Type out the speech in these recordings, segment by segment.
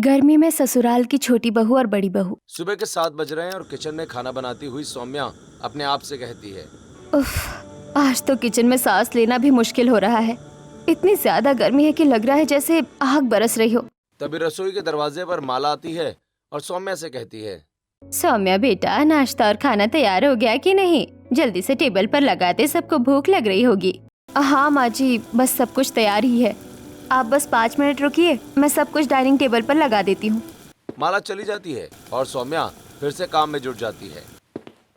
गर्मी में ससुराल की छोटी बहू और बड़ी बहू। सुबह के 7 बज रहे हैं और किचन में खाना बनाती हुई सौम्या अपने आप से कहती है, उफ, आज तो किचन में सांस लेना भी मुश्किल हो रहा है। इतनी ज्यादा गर्मी है कि लग रहा है जैसे आग बरस रही हो। तभी रसोई के दरवाजे पर माला आती है और सौम्या से कहती है, सौम्या बेटा, नाश्ता और खाना तैयार हो गया कि नहीं? जल्दी से टेबल पर लगा दे, सबको भूख लग रही होगी। हाँ माँ जी, बस सब कुछ तैयार ही है। आप बस 5 मिनट रुकिए, मैं सब कुछ डाइनिंग टेबल पर लगा देती हूँ। माला चली जाती है और सौम्या फिर से काम में जुट जाती है।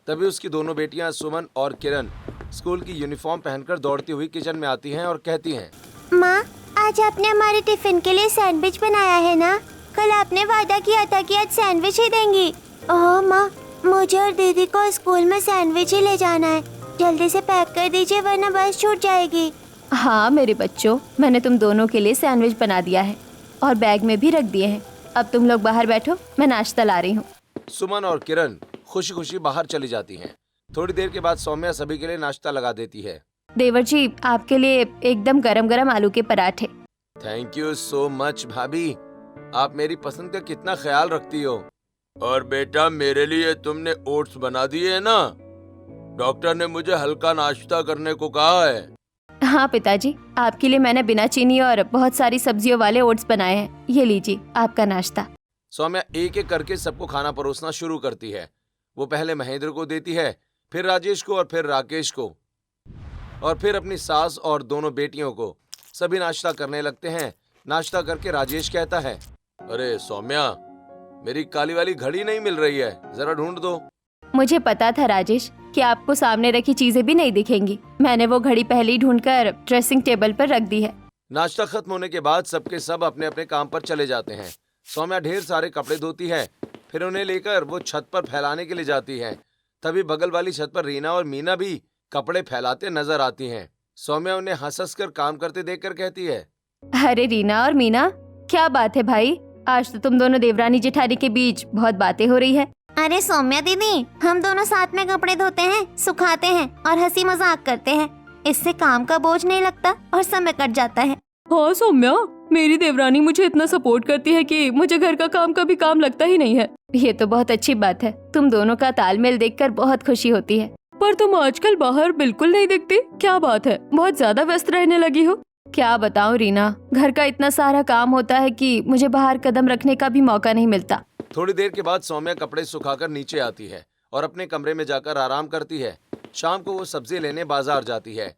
तभी उसकी दोनों बेटियां सुमन और किरण स्कूल की यूनिफॉर्म पहनकर दौड़ती हुई किचन में आती हैं और कहती हैं, माँ, आज आपने हमारे टिफिन के लिए सैंडविच बनाया है ना? कल आपने वादा किया था कि आज सैंडविच ही देंगी। ओह माँ, मुझे और दीदी को स्कूल में सैंडविच ही ले जाना है। जल्दी से पैक कर दीजिए वरना बस छूट जाएगी। हाँ मेरे बच्चों, मैंने तुम दोनों के लिए सैंडविच बना दिया है और बैग में भी रख दिए हैं। अब तुम लोग बाहर बैठो, मैं नाश्ता ला रही हूँ। सुमन और किरण खुशी खुशी बाहर चली जाती हैं। थोड़ी देर के बाद सौम्या सभी के लिए नाश्ता लगा देती है। देवर जी, आपके लिए एकदम गरम गरम आलू के पराठे। थैंक यू सो मच भाभी, आप मेरी पसंद का कितना ख्याल रखती हो। और बेटा, मेरे लिए तुमने ओट्स बना दिए है ना? डॉक्टर ने मुझे हल्का नाश्ता करने को कहा है। हाँ पिताजी, आपके लिए मैंने बिना चीनी और बहुत सारी सब्जियों वाले ओट्स बनाए हैं। ये लीजिए आपका नाश्ता। सौम्या एक एक करके सबको खाना परोसना शुरू करती है। वो पहले महेंद्र को देती है, फिर राजेश को और फिर राकेश को और फिर अपनी सास और दोनों बेटियों को। सभी नाश्ता करने लगते हैं। नाश्ता करके राजेश कहता है, अरे सौम्या, मेरी काली वाली घड़ी नहीं मिल रही है, जरा ढूंढ दो। मुझे पता था राजेश कि आपको सामने रखी चीजें भी नहीं दिखेंगी। मैंने वो घड़ी पहले ही ढूंढकर ड्रेसिंग टेबल पर रख दी है। नाश्ता खत्म होने के बाद सबके सब अपने अपने काम पर चले जाते हैं। सौम्या ढेर सारे कपड़े धोती है, फिर उन्हें लेकर वो छत पर फैलाने के लिए जाती है। तभी बगल वाली छत पर रीना और मीना भी कपड़े फैलाते नजर आती हैं। सौम्या उन्हें हंस हंस कर काम करते देखकर कहती है, अरे रीना और मीना, क्या बात है भाई? आज तो तुम दोनों देवरानी जेठानी के बीच बहुत बातें हो रही है। अरे सौम्या दीदी, हम दोनों साथ में कपड़े धोते हैं, सुखाते हैं और हंसी मजाक करते हैं। इससे काम का बोझ नहीं लगता और समय कट जाता है। हाँ सौम्या, मेरी देवरानी मुझे इतना सपोर्ट करती है कि मुझे घर का काम कभी काम लगता ही नहीं है। ये तो बहुत अच्छी बात है। तुम दोनों का तालमेल देखकर बहुत खुशी होती है। पर तुम आजकल बाहर बिल्कुल नहीं दिखती, क्या बात है? बहुत ज्यादा व्यस्त रहने लगी हो। क्या बताऊं रीना, घर का इतना सारा काम होता है कि मुझे बाहर कदम रखने का भी मौका नहीं मिलता। थोड़ी देर के बाद सौम्या कपड़े सुखाकर नीचे आती है और अपने कमरे में जाकर आराम करती है। शाम को वो सब्जी लेने बाजार जाती है।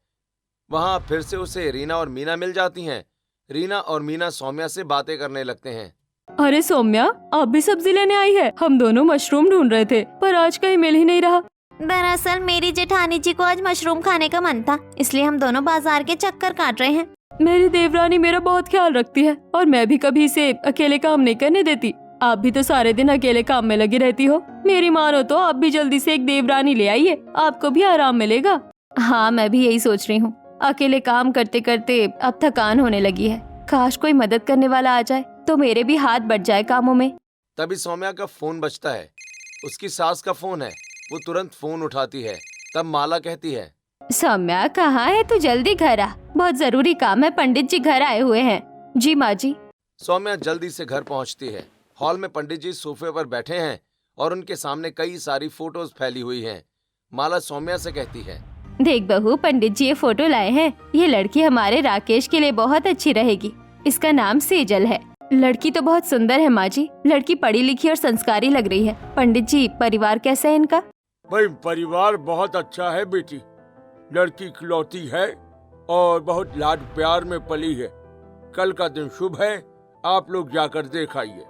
वहाँ फिर से उसे रीना और मीना मिल जाती हैं। रीना और मीना सौम्या से बातें करने लगते हैं। अरे सौम्या, आप भी सब्जी लेने आई है? हम दोनों मशरूम ढूंढ रहे थे पर आज कहीं मिल ही नहीं रहा। दरअसल मेरी जेठानी जी को आज मशरूम खाने का मन था, इसलिए हम दोनों बाजार के चक्कर काट रहे हैं। मेरी देवरानी मेरा बहुत ख्याल रखती है और मैं भी कभी इसे अकेले काम नहीं करने देती। आप भी तो सारे दिन अकेले काम में लगी रहती हो। मेरी मानो तो आप भी जल्दी से एक देवरानी ले आइए, आपको भी आराम मिलेगा। हाँ, मैं भी यही सोच रही हूँ। अकेले काम करते करते अब थकान होने लगी है। काश कोई मदद करने वाला आ जाए तो मेरे भी हाथ बढ़ जाए कामों में। तभी सौम्या का फोन बजता है। उसकी सास का फोन है। वो तुरंत फोन उठाती है। तब माला कहती है, सौम्या कहाँ है? तू जल्दी घर आ, बहुत जरूरी काम है। पंडित जी घर आए हुए हैं। जी माँ जी। सौम्या जल्दी से घर पहुँचती है। हॉल में पंडित जी सोफे पर बैठे हैं और उनके सामने कई सारी फोटोज फैली हुई हैं। माला सौम्या से कहती है, देख बहू, पंडित जी ये फोटो लाए हैं। ये लड़की हमारे राकेश के लिए बहुत अच्छी रहेगी। इसका नाम सेजल है। लड़की तो बहुत सुंदर है माँ जी। लड़की पढ़ी लिखी और संस्कारी लग रही है। पंडित जी, परिवार कैसा है इनका? भाई, परिवार बहुत अच्छा है बेटी। लड़की इकलौती है और बहुत लाड प्यार में पली है। कल का दिन शुभ है, आप लोग जाकर देख आइए।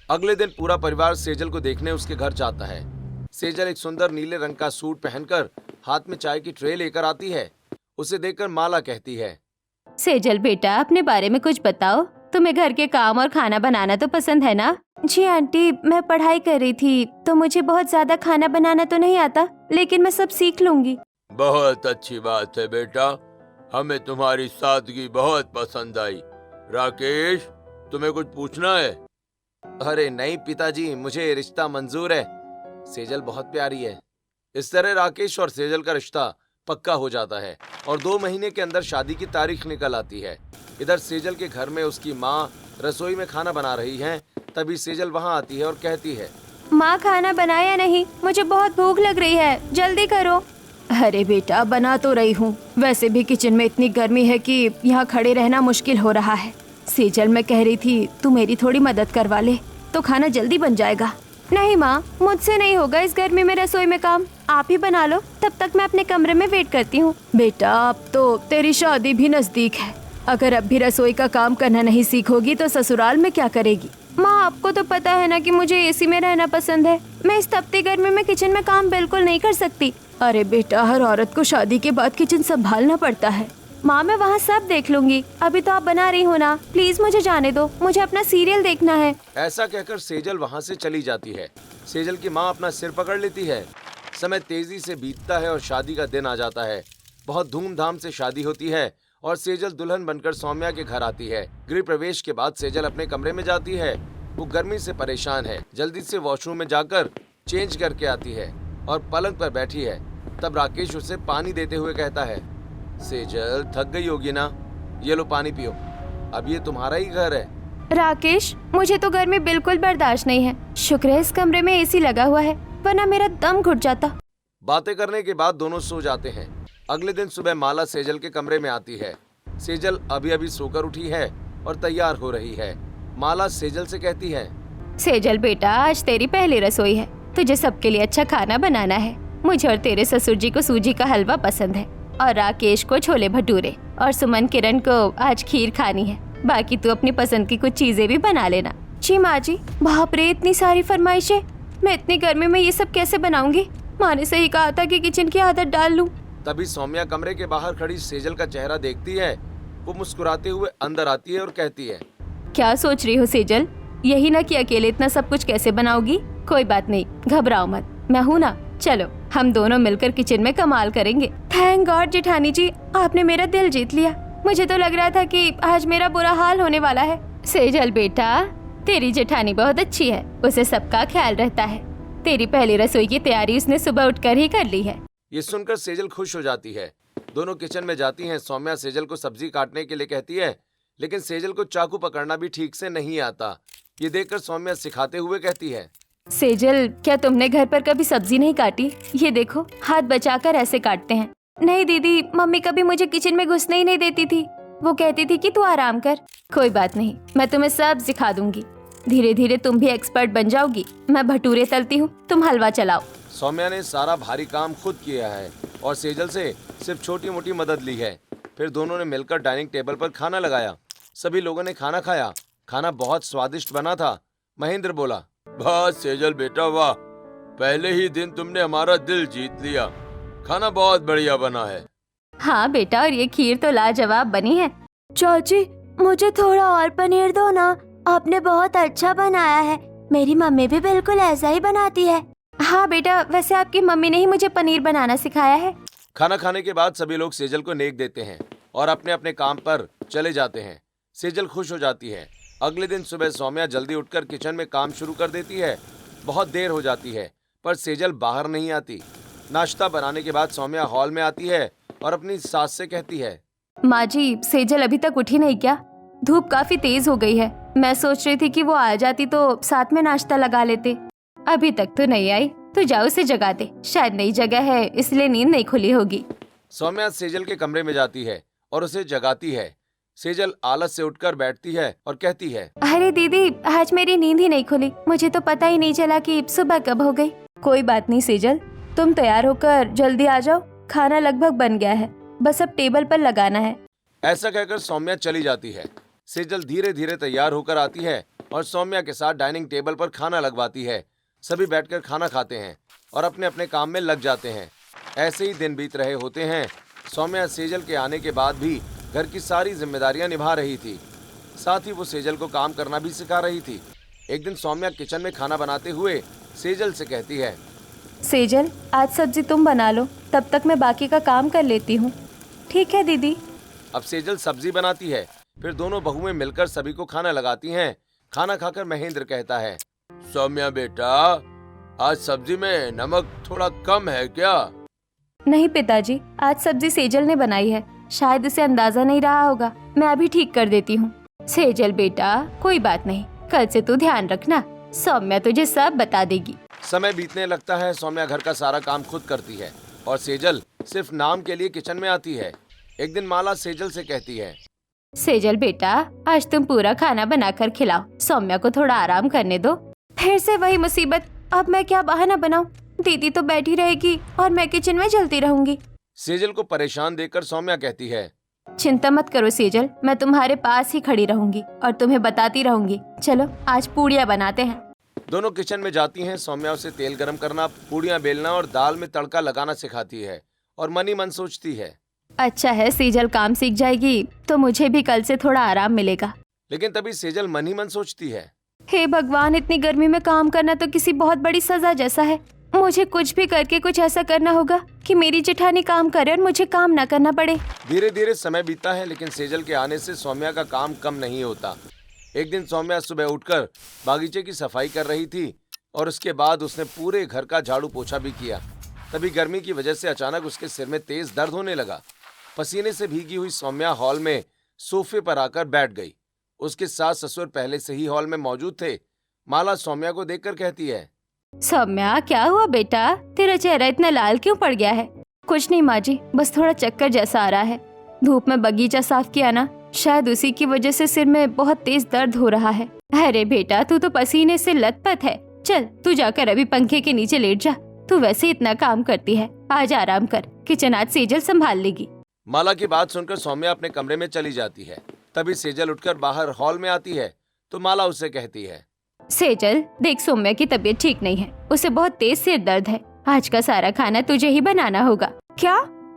अगले दिन पूरा परिवार सेजल को देखने उसके घर जाता है। सेजल एक सुंदर नीले रंग का सूट पहनकर हाथ में चाय की ट्रे लेकर आती है। उसे देखकर माला कहती है, सेजल बेटा, अपने बारे में कुछ बताओ। तुम्हें घर के काम और खाना बनाना तो पसंद है ना? जी आंटी, मैं पढ़ाई कर रही थी तो मुझे बहुत ज्यादा खाना बनाना तो नहीं आता, लेकिन मैं सब सीख लूंगी। बहुत अच्छी बात है बेटा, हमें तुम्हारी सादगी बहुत पसंद आई। राकेश, तुम्हें कुछ पूछना है? अरे नहीं पिताजी, मुझे रिश्ता मंजूर है। सेजल बहुत प्यारी है। इस तरह राकेश और सेजल का रिश्ता पक्का हो जाता है और 2 महीने के अंदर शादी की तारीख निकल आती है। इधर सेजल के घर में उसकी माँ रसोई में खाना बना रही हैं, तभी सेजल वहाँ आती है और कहती है, माँ खाना बनाया नहीं, मुझे बहुत भूख लग रही है, जल्दी करो। अरे बेटा बना तो रही हूँ, वैसे भी किचन में इतनी गर्मी है कि यहाँ खड़े रहना मुश्किल हो रहा है। सेजल मैं कह रही थी तू मेरी थोड़ी मदद करवा ले तो खाना जल्दी बन जाएगा। नहीं माँ, मुझसे नहीं होगा इस गर्मी में रसोई में काम, आप ही बना लो, तब तक मैं अपने कमरे में वेट करती हूँ। बेटा अब तो तेरी शादी भी नजदीक है, अगर अब भी रसोई का काम करना नहीं सीखोगी तो ससुराल में क्या करेगी। माँ आपको तो पता है ना कि मुझे एसी में रहना पसंद है, मैं इस तपती गर्मी में किचन में काम बिल्कुल नहीं कर सकती। अरे बेटा हर औरत को शादी के बाद किचन संभालना पड़ता है। माँ मैं वहाँ सब देख लूंगी, अभी तो आप बना रही हो ना, प्लीज मुझे जाने दो, मुझे अपना सीरियल देखना है। ऐसा कहकर सेजल वहाँ से चली जाती है। सेजल की माँ अपना सिर पकड़ लेती है। समय तेजी से बीतता है और शादी का दिन आ जाता है। बहुत धूमधाम से शादी होती है और सेजल दुल्हन बनकर सौम्या के घर आती है। गृह प्रवेश के बाद सेजल अपने कमरे में जाती है। वो गर्मी से परेशान है, जल्दी से वॉशरूम में जाकर चेंज करके आती है और पलंग पर बैठी है। तब राकेश उसे पानी देते हुए कहता है, सेजल थक गई होगी ना, ये लो पानी पियो, अब ये तुम्हारा ही घर है। राकेश मुझे तो गर्मी बिल्कुल बर्दाश्त नहीं है, शुक्र है इस कमरे में एसी लगा हुआ है, वरना मेरा दम घुट जाता। बातें करने के बाद दोनों सो जाते हैं। अगले दिन सुबह माला सेजल के कमरे में आती है। सेजल अभी अभी सोकर उठी है और तैयार हो रही है। माला सेजल से कहती है, सेजल बेटा आज तेरी पहली रसोई है, तुझे सबके लिए अच्छा खाना बनाना है। मुझे और तेरे ससुर जी को सूजी का हलवा पसंद है और राकेश को छोले भटूरे और सुमन किरण को आज खीर खानी है। बाकी तू अपनी पसंद की कुछ चीजें भी बना लेना। जी माँ जी। बाप रे इतनी सारी फरमाइशें, मैं इतनी गर्मी में ये सब कैसे बनाऊंगी। माँ ने सही कहा था कि किचन की आदत डाल लूं। तभी सौम्या कमरे के बाहर खड़ी सेजल का चेहरा देखती है। वो मुस्कुराते हुए अंदर आती है और कहती है, क्या सोच रही हो सेजल, यही ना कि अकेले इतना सब कुछ कैसे बनाओगी। कोई बात नहीं, घबराओ मत, मैं हूँ ना, चलो हम दोनों मिलकर किचन में कमाल करेंगे। थैंक गॉड जेठानी जी, आपने मेरा दिल जीत लिया। मुझे तो लग रहा था कि आज मेरा बुरा हाल होने वाला है। सेजल बेटा तेरी जेठानी बहुत अच्छी है, उसे सबका ख्याल रहता है। तेरी पहली रसोई की तैयारी उसने सुबह उठकर ही कर ली है। ये सुनकर सेजल खुश हो जाती है। दोनों किचन में जाती हैं। सौम्या सेजल को सब्जी काटने के लिए कहती है, लेकिन सेजल को चाकू पकड़ना भी ठीक से नहीं आता। ये देखकर सौम्या सिखाते हुए कहती है, सेजल क्या तुमने घर पर कभी सब्जी नहीं काटी? ये देखो हाथ बचाकर ऐसे काटते हैं। नहीं दीदी, मम्मी कभी मुझे किचन में घुसने ही नहीं देती थी, वो कहती थी कि तू आराम कर। कोई बात नहीं, मैं तुम्हें सब सिखा दूंगी, धीरे धीरे तुम भी एक्सपर्ट बन जाओगी। मैं भटूरे तलती हूँ, तुम हलवा चलाओ। सौम्या ने सारा भारी काम खुद किया है और सेजल से सिर्फ छोटी मोटी मदद ली है। फिर दोनों ने मिलकर डाइनिंग टेबल पर खाना लगाया। सभी लोगों ने खाना खाया। खाना बहुत स्वादिष्ट बना था। महेंद्र बोला, वाह सेजल बेटा वाह, पहले ही दिन तुमने हमारा दिल जीत लिया, खाना बहुत बढ़िया बना है। हाँ बेटा, और ये खीर तो लाजवाब बनी है। चाची मुझे थोड़ा और पनीर दो ना, आपने बहुत अच्छा बनाया है, मेरी मम्मी भी बिल्कुल ऐसा ही बनाती है। हाँ बेटा, वैसे आपकी मम्मी ने ही मुझे पनीर बनाना सिखाया है। खाना खाने के बाद सभी लोग सेजल को नेक देते हैं और अपने अपने काम पर चले जाते हैं। सेजल खुश हो जाती है। अगले दिन सुबह सौम्या जल्दी उठकर किचन में काम शुरू कर देती है। बहुत देर हो जाती है पर सेजल बाहर नहीं आती। नाश्ता बनाने के बाद सौम्या हॉल में आती है और अपनी सास से कहती है, माँ जी सेजल अभी तक उठी नहीं क्या? धूप काफी तेज हो गई है, मैं सोच रही थी कि वो आ जाती तो साथ में नाश्ता लगा लेते। अभी तक तो नहीं आई, तो जाओ उसे जगा दे, शायद नई जगह है इसलिए नींद नहीं खुली होगी। सौम्या सेजल के कमरे में जाती है और उसे जगाती है। सेजल आलस से उठकर बैठती है और कहती है, अरे दीदी आज मेरी नींद ही नहीं खुली, मुझे तो पता ही नहीं चला कि सुबह कब हो गई। कोई बात नहीं सेजल, तुम तैयार होकर जल्दी आ जाओ, खाना लगभग बन गया है, बस अब टेबल पर लगाना है। ऐसा कहकर सौम्या चली जाती है। सेजल धीरे धीरे तैयार होकर आती है और सौम्या के साथ डाइनिंग टेबल पर खाना लगवाती है। सभी बैठकर खाना खाते हैं और अपने अपने काम में लग जाते हैं। ऐसे ही दिन बीत रहे होते हैं। सौम्या सेजल के आने के बाद भी घर की सारी जिम्मेदारियां निभा रही थी, साथ ही वो सेजल को काम करना भी सिखा रही थी। एक दिन सौम्या किचन में खाना बनाते हुए सेजल से कहती है, सेजल आज सब्जी तुम बना लो, तब तक मैं बाकी का काम कर लेती हूँ। ठीक है दीदी। अब सेजल सब्जी बनाती है। फिर दोनों बहुएं मिलकर सभी को खाना लगाती हैं। खाना खाकर महेंद्र कहता है, सौम्या बेटा आज सब्जी में नमक थोड़ा कम है क्या? नहीं पिताजी, आज सब्जी सेजल ने बनाई है, शायद उसे अंदाजा नहीं रहा होगा, मैं अभी ठीक कर देती हूँ। सेजल बेटा कोई बात नहीं, कल से तू ध्यान रखना, सौम्या तुझे सब बता देगी। समय बीतने लगता है। सौम्या घर का सारा काम खुद करती है और सेजल सिर्फ नाम के लिए किचन में आती है। एक दिन माला सेजल से कहती है, सेजल बेटा, आज तुम पूरा खाना बनाकर खिलाओ, सौम्या को थोड़ा आराम करने दो। फिर से वही मुसीबत, अब मैं क्या बहाना बनाऊं? दीदी तो बैठी रहेगी और मैं किचन में जलती रहूंगी। सेजल को परेशान देखकर सौम्या कहती है, चिंता मत करो सेजल, मैं तुम्हारे पास ही खड़ी रहूंगी और तुम्हें बताती रहूंगी। चलो आज पूड़ियाँ बनाते हैं। दोनों किचन में जाती हैं। सौम्या उसे तेल गरम करना, पूड़ियाँ बेलना और दाल में तड़का लगाना सिखाती है और मन ही मन सोचती है, अच्छा है सेजल काम सीख जाएगी तो मुझे भी कल से थोड़ा आराम मिलेगा। लेकिन तभी सेजल मन ही मन सोचती है, हे भगवान, इतनी गर्मी में काम करना तो किसी बहुत बड़ी सजा जैसा है। मुझे कुछ भी करके कुछ ऐसा करना होगा कि मेरी जेठानी काम करे और मुझे काम ना करना पड़े। धीरे धीरे समय बीतता है, लेकिन सेजल के आने से सौम्या का काम कम नहीं होता। एक दिन सौम्या सुबह उठकर बागीचे की सफाई कर रही थी और उसके बाद उसने पूरे घर का झाड़ू पोछा भी किया। तभी गर्मी की वजह से अचानक उसके सिर में तेज दर्द होने लगा। पसीने से भीगी हुई सौम्या हॉल में सोफे पर आकर बैठ गई। उसके सास ससुर पहले से ही हॉल में मौजूद थे। माला सौम्या को देखकर कहती है, सौम्या क्या हुआ बेटा, तेरा चेहरा इतना लाल क्यों पड़ गया है? कुछ नहीं माँ जी, बस थोड़ा चक्कर जैसा आ रहा है। धूप में बगीचा साफ किया ना, शायद उसी की वजह से सिर में बहुत तेज दर्द हो रहा है। अरे बेटा, तू तो पसीने से लथपथ है। चल तू जाकर अभी पंखे के नीचे लेट जा, तू वैसे इतना काम करती है, आज आराम कर, किचन आज सेजल संभाल लेगी। माला की बात सुनकर सौम्या अपने कमरे में चली जाती है। तभी सेजल उठकर बाहर हॉल में आती है तो माला उसे कहती है, सेजल देख, सौम्या की तबीयत ठीक नहीं है, उसे बहुत तेज सिर दर्द है। आज का सारा खाना तुझे ही बनाना होगा। क्या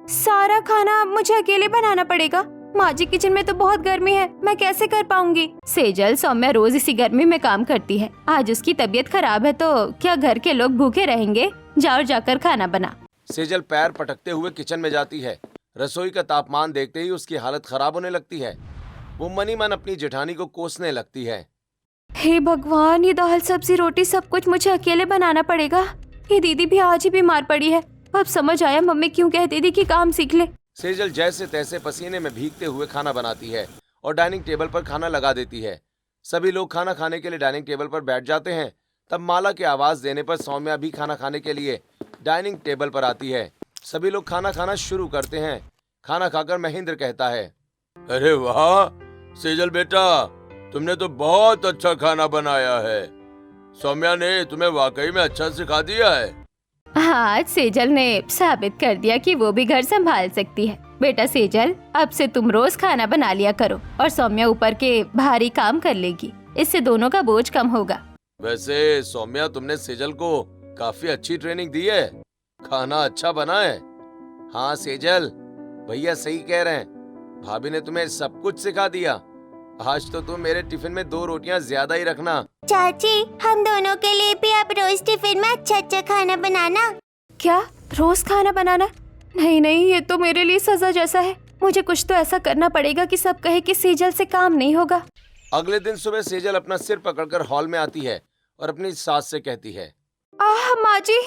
सारा खाना मुझे अकेले बनाना पड़ेगा? माँ जी किचन में तो बहुत गर्मी है, मैं कैसे कर पाऊंगी? सेजल, सौम्या रोज इसी गर्मी में काम करती है, आज उसकी तबीयत खराब है तो क्या घर के लोग भूखे रहेंगे? जाओ जाकर खाना बना। सेजल पैर पटकते हुए किचन में जाती है। रसोई का तापमान देखते ही उसकी हालत खराब होने लगती है। वो मन ही मन अपनी जेठानी को कोसने लगती है। हे भगवान, ये दाल सब्जी रोटी सब कुछ मुझे अकेले बनाना पड़ेगा। ये दीदी भी आज ही बीमार पड़ी है। अब समझ आया मम्मी क्यों कहती थी कि काम सीख ले। सेजल जैसे तैसे पसीने में भीगते हुए खाना बनाती है और डाइनिंग टेबल पर खाना लगा देती है। सभी लोग खाना खाने के लिए डाइनिंग टेबल पर बैठ जाते हैं। तब माला की आवाज देने पर सौम्या भी खाना खाने के लिए डाइनिंग टेबल पर आती है। सभी लोग खाना खाना शुरू करते हैं। खाना खाकर महेंद्र कहता है, अरे वाह सेजल बेटा, तुमने तो बहुत अच्छा खाना बनाया है। सौम्या ने तुम्हें वाकई में अच्छा सिखा दिया है। हाँ, सेजल ने साबित कर दिया कि वो भी घर संभाल सकती है। बेटा सेजल, अब से तुम रोज खाना बना लिया करो और सौम्या ऊपर के भारी काम कर लेगी, इससे दोनों का बोझ कम होगा। वैसे सौम्या, तुमने सेजल को काफी अच्छी ट्रेनिंग दी है, खाना अच्छा बना है। हाँ सेजल, भैया सही कह रहे हैं, भाभी ने तुम्हें सब कुछ सिखा दिया। आज तो तुम मेरे टिफिन में 2 रोटियां ज्यादा ही रखना। चाची, हम दोनों के लिए भी आप रोज टिफिन में अच्छा अच्छा खाना बनाना। क्या रोज खाना बनाना? नहीं नहीं, ये तो मेरे लिए सजा जैसा है। मुझे कुछ तो ऐसा करना पड़ेगा कि सब कहे कि सेजल से काम नहीं होगा। अगले दिन सुबह सेजल अपना सिर पकड़कर हॉल में आती है और अपनी सास से कहती है, आह माँ जी,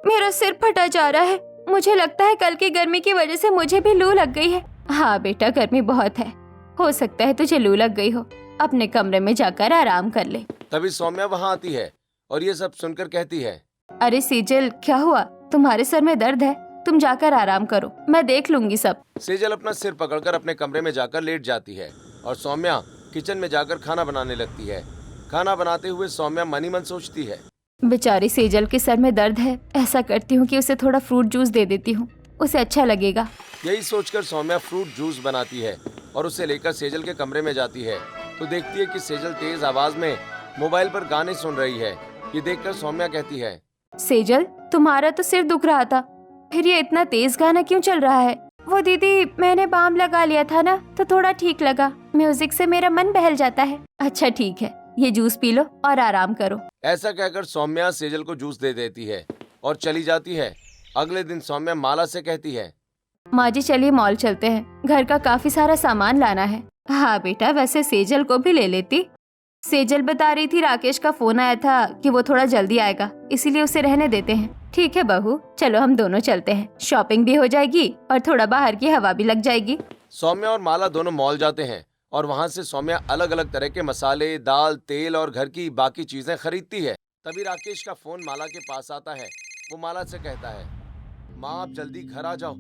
मेरा सिर फटा जा रहा है। मुझे लगता है कल की गर्मी की वजह से मुझे भी लू लग गई है। हाँ बेटा, गर्मी बहुत है, हो सकता है तुझे लू लग गई हो। अपने कमरे में जाकर आराम कर ले। तभी सौम्या वहाँ आती है और ये सब सुनकर कहती है, अरे सेजल, क्या हुआ? तुम्हारे सर में दर्द है, तुम जाकर आराम करो, मैं देख लूंगी सब। सेजल अपना सिर पकड़कर अपने कमरे में जाकर लेट जाती है और सौम्या किचन में जाकर खाना बनाने लगती है। खाना बनाते हुए सौम्या मन ही मन सोचती है, बेचारी सेजल के सर में दर्द है, ऐसा करती हूँ कि उसे थोड़ा फ्रूट जूस दे देती हूँ, उसे अच्छा लगेगा। यही सोचकर सौम्या फ्रूट जूस बनाती है और उसे लेकर सेजल के कमरे में जाती है तो देखती है कि सेजल तेज आवाज में मोबाइल पर गाने सुन रही है। ये देखकर सौम्या कहती है, सेजल, तुम्हारा तो सिर दुख रहा था, फिर ये इतना तेज गाना क्यों चल रहा है? वो दीदी, मैंने बाम लगा लिया था ना तो थोड़ा ठीक लगा। म्यूजिक से मेरा मन बहल जाता है। अच्छा ठीक है, ये जूस पी लो और आराम करो। ऐसा कहकर सौम्या सेजल को जूस दे देती है और चली जाती है। अगले दिन सौम्या माला से कहती है, माँ जी चलिए मॉल चलते हैं, घर का काफी सारा सामान लाना है। हाँ बेटा, वैसे सेजल को भी ले लेती। सेजल बता रही थी राकेश का फोन आया था कि वो थोड़ा जल्दी आएगा, इसीलिए उसे रहने देते हैं। ठीक है बहू, चलो हम दोनों चलते हैं, शॉपिंग भी हो जाएगी और थोड़ा बाहर की हवा भी लग जाएगी। सौम्या और माला दोनों मॉल जाते हैं और वहां से सौम्या अलग अलग तरह के मसाले, दाल, तेल और घर की बाकी चीजें खरीदती है। तभी राकेश का फोन माला के पास आता है। वो माला से कहता है, माँ आप जल्दी घर आ जाओ,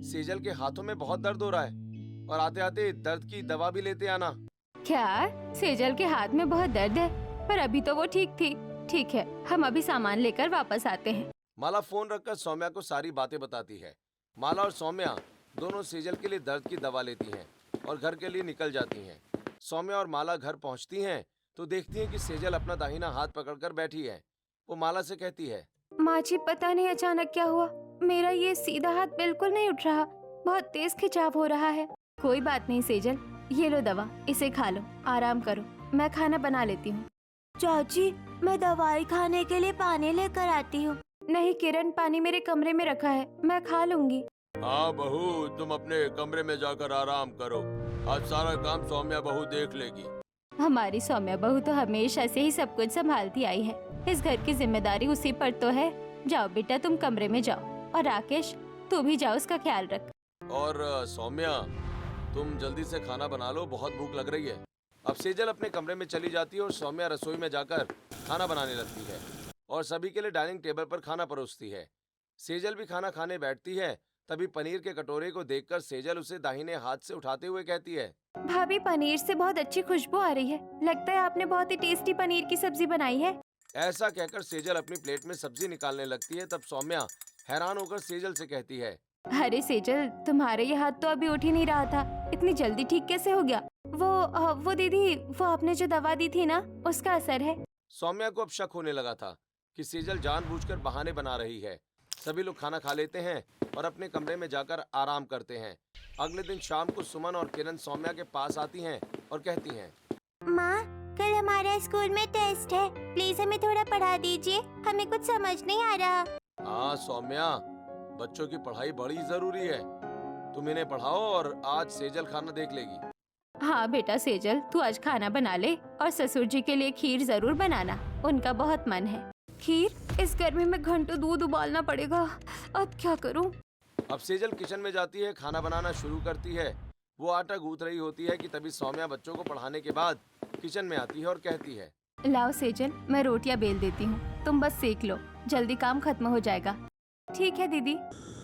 सेजल के हाथों में बहुत दर्द हो रहा है और आते आते दर्द की दवा भी लेते आना। क्या सेजल के हाथ में बहुत दर्द है? पर अभी तो वो ठीक थी। ठीक है, हम अभी सामान लेकर वापस आते हैं। माला फोन रखकर सौम्या को सारी बातें बताती है। माला और सौम्या दोनों सेजल के लिए दर्द की दवा लेती हैं और घर के लिए निकल जाती हैं। सौम्या और माला घर पहुंचती हैं तो देखती हैं कि सेजल अपना दाहिना हाथ पकड़कर बैठी है। वो माला से कहती है, माँ जी पता नहीं अचानक क्या हुआ, मेरा ये सीधा हाथ बिल्कुल नहीं उठ रहा, बहुत तेज खिंचाव हो रहा है। कोई बात नहीं सेजल, ये लो दवा, इसे खा लो, आराम करो, मैं खाना बना लेती हूँ। चाची मैं दवाई खाने के लिए पानी लेकर आती हूँ। नहीं किरण, पानी मेरे कमरे में रखा है, मैं खा लूंगी। हाँ बहू, तुम अपने कमरे में जाकर आराम करो, आज सारा काम सौम्या बहू देख लेगी। हमारी सौम्या बहू तो हमेशा से ही सब कुछ संभालती आई है, इस घर की जिम्मेदारी उसी पर तो है। जाओ बेटा तुम कमरे में जाओ, और राकेश तू भी जाओ, उसका ख्याल रख। और सौम्या तुम जल्दी से खाना बना लो, बहुत भूख लग रही है। अब सेजल अपने कमरे में चली जाती है और सौम्या रसोई में जाकर खाना बनाने लगती है और सभी के लिए डाइनिंग टेबल पर खाना परोसती है। सेजल भी खाना खाने बैठती है। तभी पनीर के कटोरे को देखकर सेजल उसे दाहिने हाथ से उठाते हुए कहती है, भाभी पनीर से बहुत अच्छी खुशबू आ रही है, लगता है आपने बहुत ही टेस्टी पनीर की सब्जी बनाई है। ऐसा कहकर सेजल अपनी प्लेट में सब्जी निकालने लगती है। तब सौम्या हैरान होकर सेजल से कहती है, अरे सेजल, तुम्हारे ये हाथ तो अभी उठ ही नहीं रहा था, इतनी जल्दी ठीक कैसे हो गया? वो दीदी, वो आपने जो दवा दी थी ना, उसका असर है। सौम्या को अब शक होने लगा था कि सेजल जानबूझकर बहाने बना रही है। सभी लोग खाना खा लेते हैं और अपने कमरे में जाकर आराम करते हैं। अगले दिन शाम को सुमन और किरण सौम्या के पास आती हैं और कहती हैं, माँ कल हमारा स्कूल में टेस्ट है, प्लीज हमें थोड़ा पढ़ा दीजिए, हमें कुछ समझ नहीं आ रहा। हाँ सौम्या, बच्चों की पढ़ाई बड़ी जरूरी है, तुम इन्हें पढ़ाओ और आज सेजल खाना देख लेगी। हाँ बेटा सेजल, तू आज खाना बना ले और ससुर जी के लिए खीर जरूर बनाना, उनका बहुत मन है। खीर? इस गर्मी में घंटों दूध उबालना पड़ेगा, अब क्या करूं? अब सेजल किचन में जाती है, खाना बनाना शुरू करती है। वो आटा गूंथ रही होती है कि तभी सौम्या बच्चों को पढ़ाने के बाद किचन में आती है और कहती है, लाओ सेजल, मैं रोटियां बेल देती हूँ, तुम बस सेक लो, जल्दी काम खत्म हो जाएगा। ठीक है दीदी।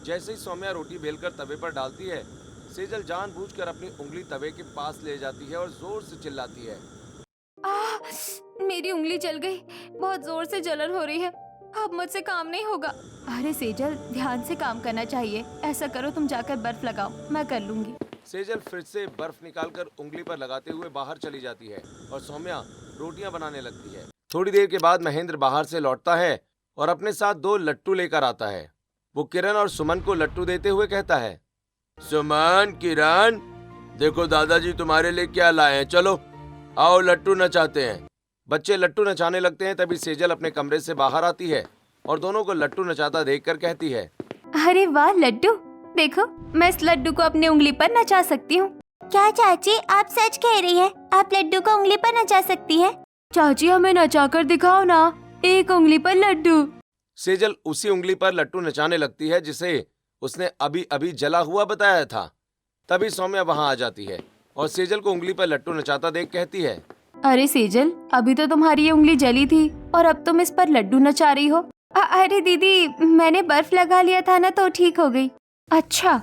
जैसे ही सौम्या रोटी बेलकर तवे पर डालती है, सेजल जानबूझकर अपनी उंगली तवे के पास ले जाती है और जोर से चिल्लाती है, मेरी उंगली जल गई, बहुत जोर से जलन हो रही है, अब मुझसे काम नहीं होगा। अरे सेजल, ध्यान से काम करना चाहिए, ऐसा करो तुम जाकर बर्फ लगाओ, मैं कर लूंगी। सेजल फ्रिज से बर्फ निकालकर उंगली पर लगाते हुए बाहर चली जाती है और सौम्या रोटियां बनाने लगती है। थोड़ी देर के बाद महेंद्र बाहर से लौटता है और अपने साथ 2 लट्टू लेकर आता है। वो किरण और सुमन को लट्टू देते हुए कहता है, सुमन, किरण, देखो दादाजी तुम्हारे लिए क्या लाए हैं, चलो आओ लट्टू नचाते हैं। बच्चे लट्टू नचाने लगते हैं। तभी सेजल अपने कमरे से बाहर आती है और दोनों को लट्टू नचाता देखकर कहती है, अरे वाह लड्डू, देखो मैं इस लड्डू को अपनी उंगली पर नचा सकती हूँ। क्या चाची आप सच कह रही है? आप लड्डू को उंगली पर नचा सकती है? चाची हमें नचा कर दिखाओ ना, एक उंगली पर लड्डू। सेजल उसी उंगली पर लट्टू नचाने लगती है जिसे उसने अभी अभी जला हुआ बताया था। तभी सौम्या वहां आ जाती है और सेजल को उंगली पर लट्टू नचाता देख कहती है, अरे सेजल, अभी तो तुम्हारी ये उंगली जली थी और अब तुम इस पर लड्डू नचा रही हो। अरे दीदी, मैंने बर्फ लगा लिया था ना तो ठीक हो गई। अच्छा,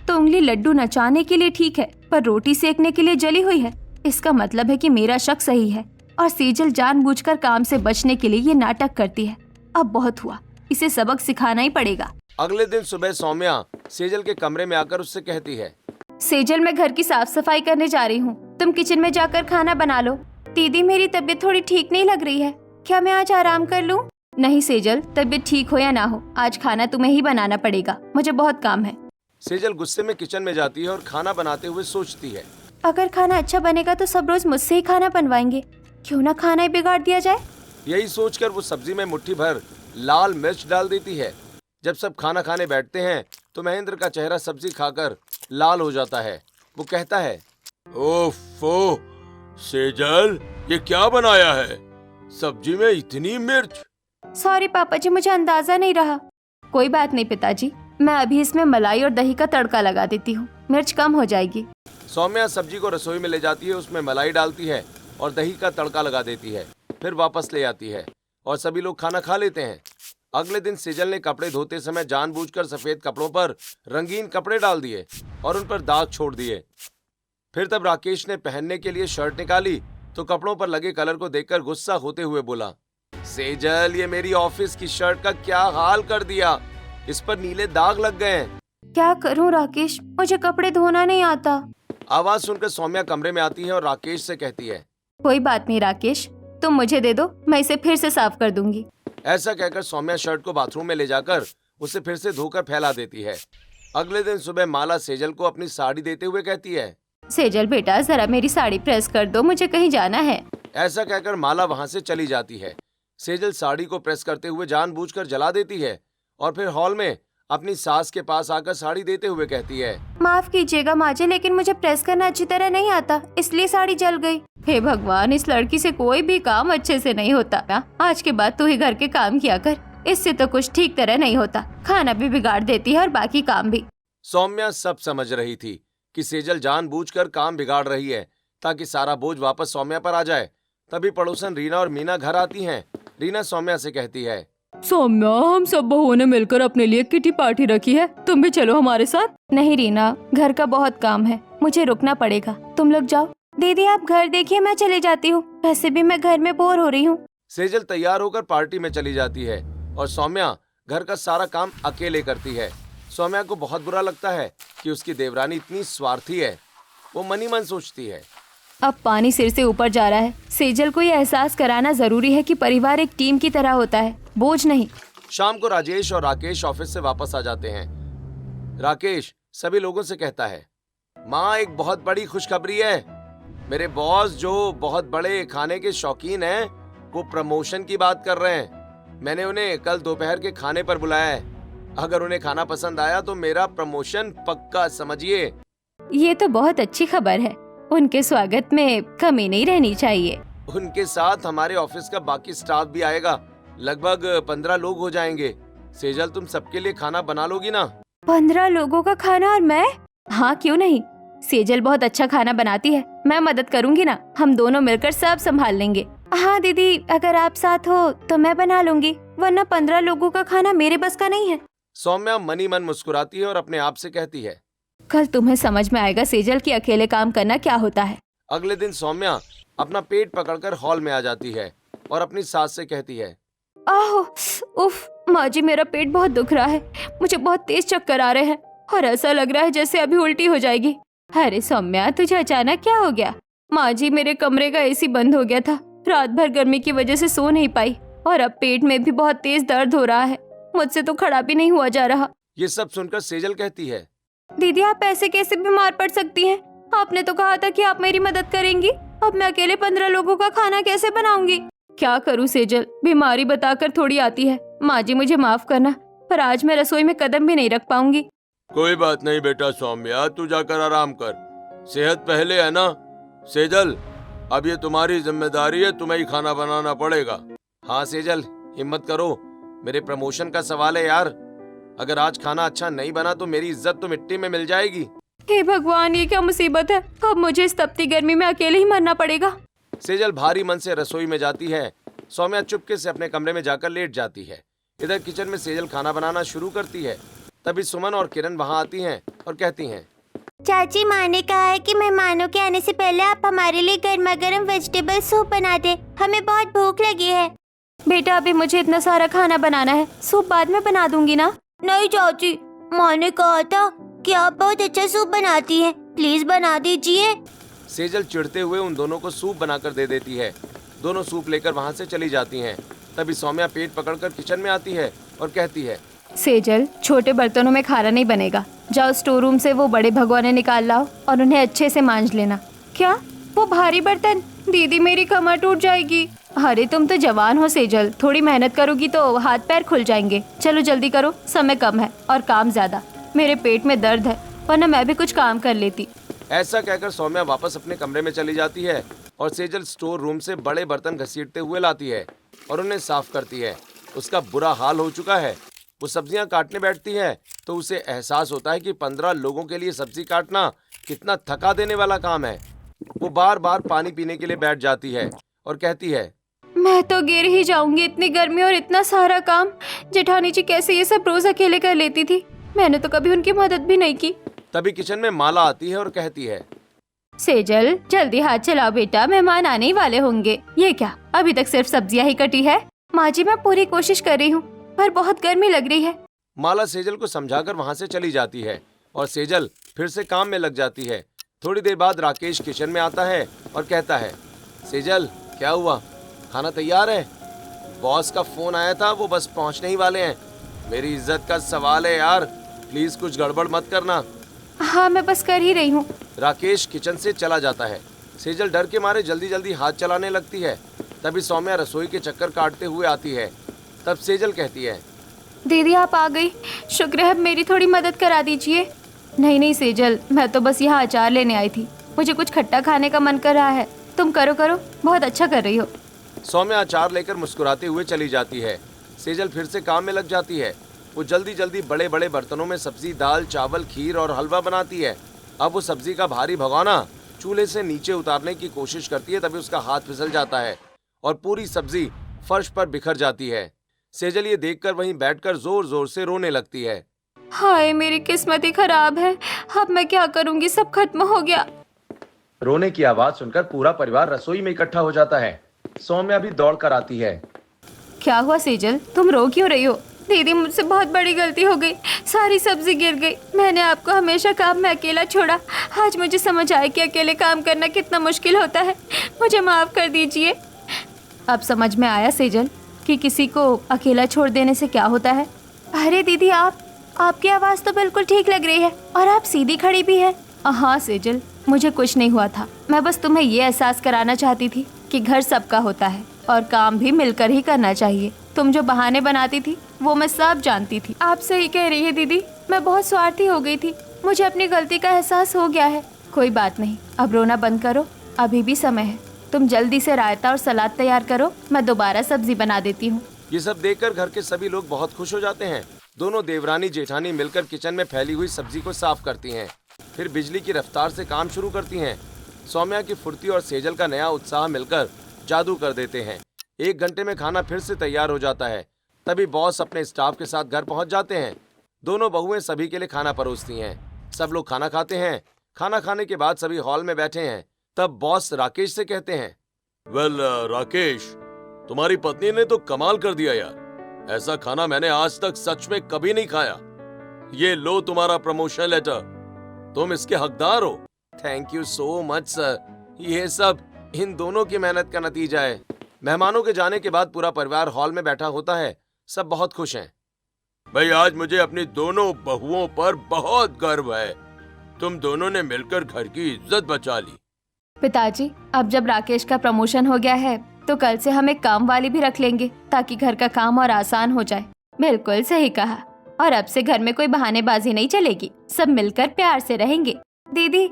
तो उंगली लड्डू नचाने के लिए ठीक है पर रोटी सेकने के लिए जली हुई है। इसका मतलब है कि मेरा शक सही है और सेजल जानबूझकर काम से बचने के लिए ये नाटक करती है। अब बहुत हुआ, इसे सबक सिखाना ही पड़ेगा। अगले दिन सुबह सौम्या सेजल के कमरे में आकर उससे कहती है, सेजल, मैं घर की साफ सफाई करने जा रही हूँ, तुम किचन में जाकर खाना बना लो। दीदी, मेरी तबीयत थोड़ी ठीक नहीं लग रही है, क्या मैं आज आराम कर लूँ? नहीं सेजल, तबीयत ठीक हो या ना हो, आज खाना तुम्हें ही बनाना पड़ेगा, मुझे बहुत काम है। सेजल गुस्से में किचन में जाती है और खाना बनाते हुए सोचती है, अगर खाना अच्छा बनेगा तो सब रोज मुझसे ही खाना बनवाएंगे, क्यों ना खाना ही बिगाड़ दिया जाए। यही सोचकर वो सब्जी में मुट्ठी भर लाल मिर्च डाल देती है। जब सब खाना खाने बैठते हैं तो महेंद्र का चेहरा सब्जी खाकर लाल हो जाता है। वो कहता है, ओफो सेजल, ये क्या बनाया है? सब्जी में इतनी मिर्च? सॉरी पापा जी, मुझे अंदाजा नहीं रहा। कोई बात नहीं पिताजी, मैं अभी इसमें मलाई और दही का तड़का लगा देती हूँ, मिर्च कम हो जाएगी। सौम्या सब्जी को रसोई में ले जाती है, उसमें मलाई डालती है और दही का तड़का लगा देती है, फिर वापस ले आती है और सभी लोग खाना खा लेते हैं। अगले दिन सेजल ने कपड़े धोते समय जानबूझकर सफेद कपड़ों पर रंगीन कपड़े डाल दिए और उन पर दाग छोड़ दिए। फिर तब राकेश ने पहनने के लिए शर्ट निकाली तो कपड़ों पर लगे कलर को देखकर गुस्सा होते हुए बोला, सेजल, ये मेरी ऑफिस की शर्ट का क्या हाल कर दिया, इस पर नीले दाग लग गए हैं। क्या करूं राकेश, मुझे कपड़े धोना नहीं आता। आवाज सुनकर सौम्या कमरे में आती है और राकेश से कहती है, कोई बात नहीं राकेश, तुम मुझे दे दो, मैं इसे फिर से साफ कर दूंगी। ऐसा कहकर सौम्या शर्ट को बाथरूम में ले जाकर उसे फिर से धोकर फैला देती है। अगले दिन सुबह माला सेजल को अपनी साड़ी देते हुए कहती है, सेजल बेटा, जरा मेरी साड़ी प्रेस कर दो, मुझे कहीं जाना है। ऐसा कहकर माला वहां से चली जाती है। सेजल साड़ी को प्रेस करते हुए जानबूझकर जला देती है और फिर हॉल में अपनी सास के पास आकर साड़ी देते हुए कहती है, माफ कीजिएगा माँ जी, लेकिन मुझे प्रेस करना अच्छी तरह नहीं आता, इसलिए साड़ी जल गई। हे भगवान, इस लड़की से कोई भी काम अच्छे से नहीं होता। आज के बाद तू ही घर के काम किया कर, इससे तो कुछ ठीक तरह नहीं होता, खाना भी बिगाड़ देती है और बाकी काम भी। सौम्या सब समझ रही थी कि सेजल जानबूझकर काम बिगाड़ रही है ताकि सारा बोझ वापस सौम्या पर आ जाए। तभी पड़ोसन रीना और मीना घर आती हैं। रीना सौम्या से कहती है, सौम्या, हम सब बहुओं ने मिलकर अपने लिए किटी पार्टी रखी है, तुम भी चलो हमारे साथ। नहीं रीना, घर का बहुत काम है, मुझे रुकना पड़ेगा, तुम लोग जाओ। दीदी आप घर देखिए, मैं चली जाती हूँ, वैसे भी मैं घर में बोर हो रही हूँ। सेजल तैयार होकर पार्टी में चली जाती है और सौम्या घर का सारा काम अकेले करती है। सौम्या को बहुत बुरा लगता है कि उसकी देवरानी इतनी स्वार्थी है। वो मन ही मन सोचती है, अब पानी सिर से ऊपर जा रहा है। सेजल को ये एहसास कराना जरूरी है कि परिवार एक टीम की तरह होता है, बोझ नहीं। शाम को राजेश और राकेश ऑफिस से वापस आ जाते हैं। राकेश सभी लोगों से कहता है, माँ, एक बहुत बड़ी खुशखबरी है। मेरे बॉस जो बहुत बड़े खाने के शौकीन हैं, वो प्रमोशन की बात कर रहे हैं। मैंने उन्हें कल दोपहर के खाने पर बुलाया है। अगर उन्हें खाना पसंद आया तो मेरा प्रमोशन पक्का, समझिए। ये तो बहुत अच्छी खबर है, उनके स्वागत में कमी नहीं रहनी चाहिए। उनके साथ हमारे ऑफिस का बाकी स्टाफ भी आएगा, लगभग 15 लोग हो जाएंगे। सेजल, तुम सबके लिए खाना बना लोगी ना? 15 लोगों का खाना और मैं? हाँ, क्यों नहीं। सेजल बहुत अच्छा खाना बनाती है, मैं मदद करूंगी ना, हम दोनों मिलकर सब संभाल लेंगे। हाँ दीदी, अगर आप साथ हो तो मैं बना लूंगी, वरना 15 लोगों का खाना मेरे बस का नहीं है। सौम्या मनी मन मुस्कुराती है और अपने आप से कहती है, कल तुम्हें समझ में आएगा सेजल कि अकेले काम करना क्या होता है। अगले दिन सौम्या अपना पेट पकड़कर हॉल में आ जाती है और अपनी सास से कहती है, आहो, उफ, माँ जी, मेरा पेट बहुत दुख रहा है, मुझे बहुत तेज चक्कर आ रहे हैं और ऐसा लग रहा है जैसे अभी उल्टी हो जाएगी। अरे सौम्या, तुझे अचानक क्या हो गया? माँ जी, मेरे कमरे का एसी बंद हो गया था, रात भर गर्मी की वजह से सो नहीं पाई और अब पेट में भी बहुत तेज दर्द हो रहा है, मुझसे तो खड़ा भी नहीं हुआ जा रहा। ये सब सुनकर सेजल कहती है, दीदी आप ऐसे कैसे बीमार पड़ सकती हैं? आपने तो कहा था कि आप मेरी मदद करेंगी, अब मैं अकेले 15 लोगों का खाना कैसे बनाऊंगी? क्या करूं सेजल, बीमारी बताकर थोड़ी आती है। माँ जी मुझे माफ करना, पर आज मैं रसोई में कदम भी नहीं रख पाऊंगी। कोई बात नहीं बेटा सौम्या, तू जाकर आराम कर, सेहत पहले है ना। सेजल, अब ये तुम्हारी जिम्मेदारी है, तुम्हें ही खाना बनाना पड़ेगा। हाँ सेजल, हिम्मत करो, मेरे प्रमोशन का सवाल है यार। अगर आज खाना अच्छा नहीं बना तो मेरी इज्जत तो मिट्टी में मिल जाएगी। हे भगवान, ये क्या मुसीबत है, अब मुझे इस तपती गर्मी में अकेले ही मरना पड़ेगा। सेजल भारी मन से रसोई में जाती है। सौम्या चुपके से अपने कमरे में जाकर लेट जाती है। इधर किचन में सेजल खाना बनाना शुरू करती है। तभी सुमन और किरण वहाँ आती हैं और कहती हैं, चाची, माँ ने कहा है कि मेहमानों के आने से पहले आप हमारे लिए गर्मा गर्म वेजिटेबल सूप बना दे, हमें बहुत भूख लगी है। बेटा, अभी मुझे इतना सारा खाना बनाना है, सूप बाद में बना दूंगी ना। नहीं चाची, माँ ने कहा था कि आप बहुत अच्छा सूप बनाती हैं, प्लीज बना दीजिए। सेजल चिढ़ते हुए उन दोनों को सूप बनाकर दे देती है। दोनों सूप लेकर वहाँ से चली जाती हैं। तभी सौम्या पेट पकड़कर किचन में आती है और कहती है, सेजल, छोटे बर्तनों में खाना नहीं बनेगा, जाओ स्टोर रूम से वो बड़े भगोने निकाल लाओ और उन्हें अच्छे से मांज लेना। क्या, वो भारी बर्तन? दीदी मेरी कमर टूट जाएगी। अरे तुम तो जवान हो सेजल, थोड़ी मेहनत करोगी तो हाथ पैर खुल जाएंगे। चलो जल्दी करो, समय कम है और काम ज्यादा, मेरे पेट में दर्द है, वरना मैं भी कुछ काम कर लेती। ऐसा कहकर सौम्या वापस अपने कमरे में चली जाती है और सेजल स्टोर रूम से बड़े बर्तन घसीटते हुए लाती है और उन्हें साफ करती है। उसका बुरा हाल हो चुका है। वो सब्जियां काटने बैठती है तो उसे एहसास होता है कि 15 लोगों के लिए सब्जी काटना कितना थका देने वाला काम है। वो बार बार पानी पीने के लिए बैठ जाती है और कहती है, मैं तो गिर ही जाऊंगी, इतनी गर्मी और इतना सारा काम। जेठानी जी कैसे ये सब रोज अकेले कर लेती थी, मैंने तो कभी उनकी मदद भी नहीं की। तभी किचन में माला आती है और कहती है, सेजल जल्दी हाथ चलाओ बेटा, मेहमान आने ही वाले होंगे। ये क्या, अभी तक सिर्फ सब्जियां ही कटी है? माँ जी मैं पूरी कोशिश कर रही हूँ पर बहुत गर्मी लग रही है। माला सेजल को समझाकर वहां से चली जाती है और सेजल फिर से काम में लग जाती है। थोड़ी देर बाद राकेश किचन में आता है और कहता है, सेजल क्या हुआ, खाना तैयार है? बॉस का फोन आया था, वो बस पहुंचने ही वाले हैं। मेरी इज्जत का सवाल है यार, प्लीज कुछ गड़बड़ मत करना। हाँ मैं बस कर ही रही हूँ। राकेश किचन से चला जाता है। सेजल डर के मारे जल्दी जल्दी हाथ चलाने लगती है। तभी सौम्या रसोई के चक्कर काटते हुए आती है। तब सेजल कहती है, दीदी आप आ गई, शुक्र है, मेरी थोड़ी मदद करा दीजिए। नहीं नहीं सेजल, मैं तो बस यहाँ अचार लेने आई थी, मुझे कुछ खट्टा खाने का मन कर रहा है। तुम करो करो, बहुत अच्छा कर रही हो। सौम्या अचार लेकर मुस्कुराते हुए चली जाती है। सेजल फिर से काम में लग जाती है। वो जल्दी जल्दी बड़े बड़े बर्तनों में सब्जी, दाल, चावल, खीर और हलवा बनाती है। अब वो सब्जी का भारी भगोना चूल्हे से नीचे उतारने की कोशिश करती है, तभी उसका हाथ फिसल जाता है और पूरी सब्जी फर्श पर बिखर जाती है। सेजल ये देखकर वहीं बैठकर जोर जोर से रोने लगती है। हाय मेरी किस्मत ही खराब है, अब मैं क्या करूँगी, सब खत्म हो गया। रोने की आवाज सुनकर पूरा परिवार रसोई में इकट्ठा हो जाता है। सौम्या भी दौड़ कर आती है। क्या हुआ सेजल, तुम रो क्यों रही हो? दीदी मुझसे बहुत बड़ी गलती हो गई, सारी सब्जी गिर गई। मैंने आपको हमेशा काम में अकेला छोड़ा, आज मुझे समझ आया कि अकेले काम करना कितना मुश्किल होता है। मुझे माफ कर दीजिए। अब समझ में आया सेजल कि किसी को अकेला छोड़ देने से क्या होता है। अरे दीदी आपकी आवाज़ तो बिल्कुल ठीक लग रही है और आप सीधी खड़ी भी है। हाँ सेजल, मुझे कुछ नहीं हुआ था, मैं बस तुम्हें ये एहसास कराना चाहती थी कि घर सबका होता है और काम भी मिलकर ही करना चाहिए। तुम जो बहाने बनाती थी वो मैं सब जानती थी। आप सही कह रही है दीदी, मैं बहुत स्वार्थी हो गई थी, मुझे अपनी गलती का एहसास हो गया है। कोई बात नहीं, अब रोना बंद करो, अभी भी समय है। तुम जल्दी से रायता और सलाद तैयार करो, मैं दोबारा सब्जी बना देती हूँ। ये सब देखकर घर के सभी लोग बहुत खुश हो जाते हैं। दोनों देवरानी जेठानी मिलकर किचन में फैली हुई सब्जी को साफ करती हैं, फिर बिजली की रफ्तार से काम शुरू करती हैं। सौम्या की फुर्ती और सेजल का नया उत्साह मिलकर जादू कर देते हैं। 1 घंटे में खाना फिर से तैयार हो जाता है। तभी बॉस अपने स्टाफ के साथ घर पहुंच जाते हैं। दोनों बहुएं सभी के लिए खाना परोसती हैं। सब लोग खाना खाते हैं। खाना खाने के बाद सभी हॉल में बैठे हैं। तब बॉस राकेश से कहते हैं, वेल राकेश, तुम्हारी पत्नी ने तो कमाल कर दिया यार, ऐसा खाना मैंने आज तक सच में कभी नहीं खाया। ये लो तुम्हारा प्रमोशन लेटर, तुम इसके हकदार हो। Thank you so much sir, ये सब इन दोनों की मेहनत का नतीजा है। मेहमानों के जाने के बाद पूरा परिवार हॉल में बैठा होता है। सब बहुत खुश हैं। भाई आज मुझे अपनी दोनों बहुओं पर बहुत गर्व है। तुम दोनों ने मिलकर घर की इज्जत बचा ली। पिताजी, अब जब राकेश का प्रमोशन हो गया है तो कल से हम एक काम वाली भी रख लेंगे ताकि घर का काम और आसान हो जाए। बिल्कुल सही कहा। और अब से घर में कोई बहानेबाजी नहीं चलेगी, सब मिलकर प्यार से रहेंगे। दीदी,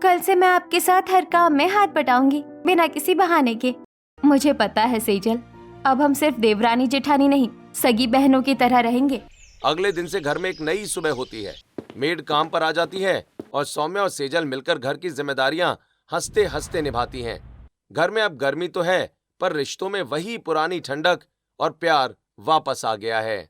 कल से मैं आपके साथ हर काम में हाथ बटाऊंगी बिना किसी बहाने के। मुझे पता है सेजल, अब हम सिर्फ देवरानी जेठानी नहीं, सगी बहनों की तरह रहेंगे। अगले दिन से घर में एक नई सुबह होती है। मेड काम पर आ जाती है और सौम्या और सेजल मिलकर घर की जिम्मेदारियां हंसते हंसते निभाती हैं। घर में अब गर्मी तो है, पर रिश्तों में वही पुरानी ठंडक और प्यार वापस आ गया है।